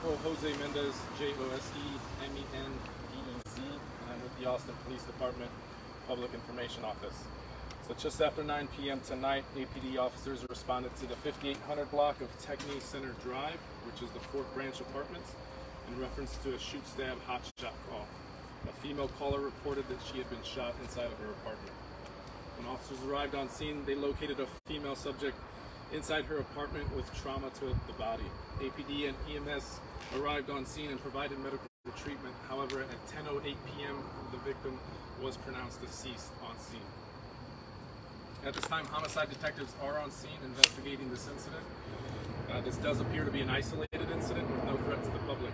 Corporal Jose Mendez, Josemendez, and I'm with the Austin Police Department Public Information Office. So just after 9 p.m. tonight, APD officers responded to the 5800 block of Techni Center Drive, which is the Fort Branch Apartments, in reference to a shoot-stab hotshot call. A female caller reported that she had been shot inside of her apartment. When officers arrived on scene, they located a female subject inside her apartment with trauma to the body. APD and EMS arrived on scene and provided medical treatment. However, at 10:08 p.m., the victim was pronounced deceased on scene. At this time, homicide detectives are on scene investigating this incident. This does appear to be an isolated incident with no threat to the public.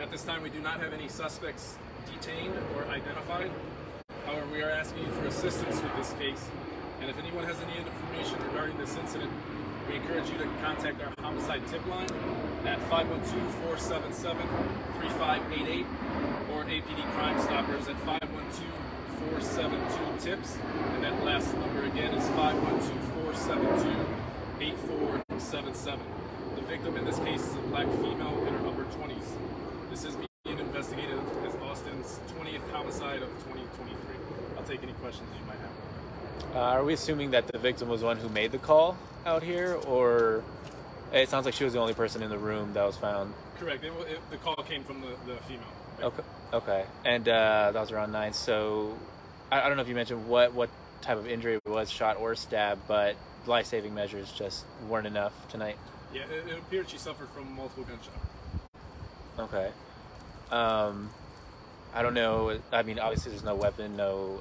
At this time, we do not have any suspects detained or identified. However, we are asking you for assistance with this case, and if anyone has any information regarding this incident, we encourage you to contact our homicide tip line at 512-477-3588 or APD Crime Stoppers at 512-472-TIPS, and that last number again is 512-472-8477. The victim in this case is a black female in her upper 20s. This is being investigated as Austin's 20th homicide of 2023. I'll take any questions you might have. Are we assuming that the victim was the one who made the call out here, or it sounds like she was the only person in the room that was found? Correct. The call came from the female. Okay. Okay. And that was around 9. So I don't know if you mentioned what type of injury it was, shot or stab, but life-saving measures just weren't enough tonight. Yeah, it appeared she suffered from multiple gunshots. Okay. I don't know. I mean, obviously there's no weapon, no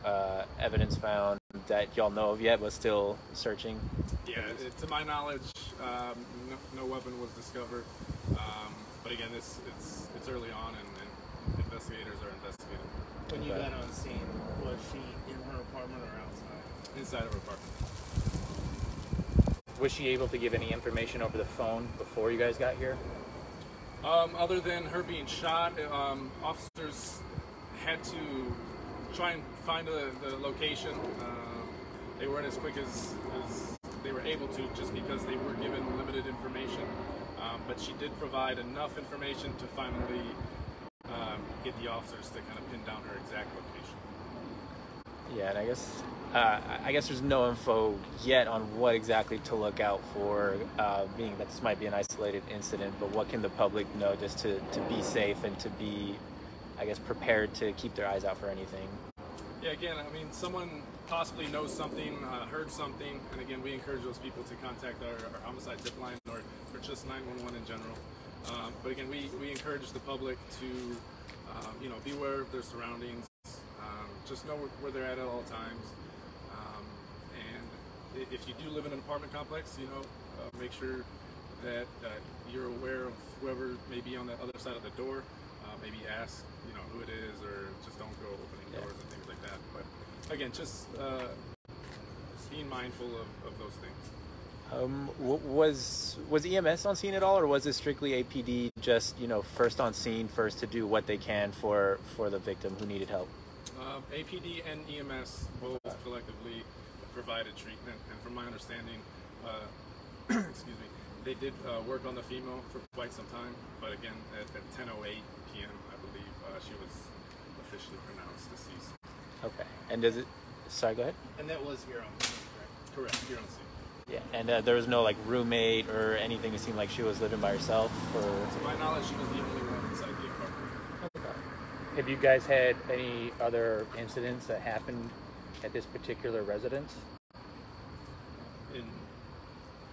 evidence found that y'all know of yet, but still searching. Yeah, to my knowledge, no weapon was discovered. But again, it's early on, and investigators are investigating. When you got on scene, was she in her apartment or outside? Inside of her apartment. Was she able to give any information over the phone before you guys got here? Other than her being shot, officers had to try and find the location. They weren't as quick as they were able to, just because they were given limited information. But she did provide enough information to finally get the officers to kind of pin down her exact location. Yeah, and I guess there's no info yet on what exactly to look out for, being that this might be an isolated incident, but what can the public know just to be safe and to be, I guess, prepared to keep their eyes out for anything? Yeah, again, I mean, someone possibly knows something, heard something, and again, we encourage those people to contact our homicide tip line or just 911 in general. But again, we encourage the public to, be aware of their surroundings, just know where they're at all times. And if you do live in an apartment complex, make sure that you're aware of whoever may be on the other side of the door. Maybe ask, who it is, or just don't go opening doors and things like that. But again, just being mindful of those things. Was EMS on scene at all, or was it strictly APD just, first on scene, first to do what they can for the victim who needed help? APD and EMS both collectively provided treatment, and from my understanding, excuse me, they did work on the female for quite some time, but again, at 10:08 p.m., I believe, she was officially pronounced deceased. Okay. And sorry, go ahead. And that was here on scene, correct? Correct, here on scene. Yeah, and there was no roommate or anything. It seemed like she was living by herself. Or to my knowledge, she was the only one inside the apartment. Okay. Have you guys had any other incidents that happened at this particular residence? In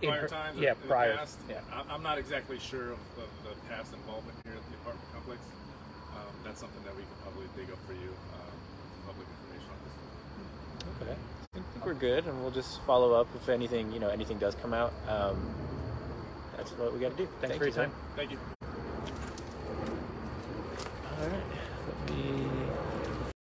prior times? Yeah, in prior. The past? Yeah. I'm not exactly sure of the past involvement here at the apartment complex. That's something that we could probably dig up for you, public information on this. Okay. I think we're good, and we'll just follow up if anything, anything does come out. That's what we got to do. Thanks for your time. Thank you. All right.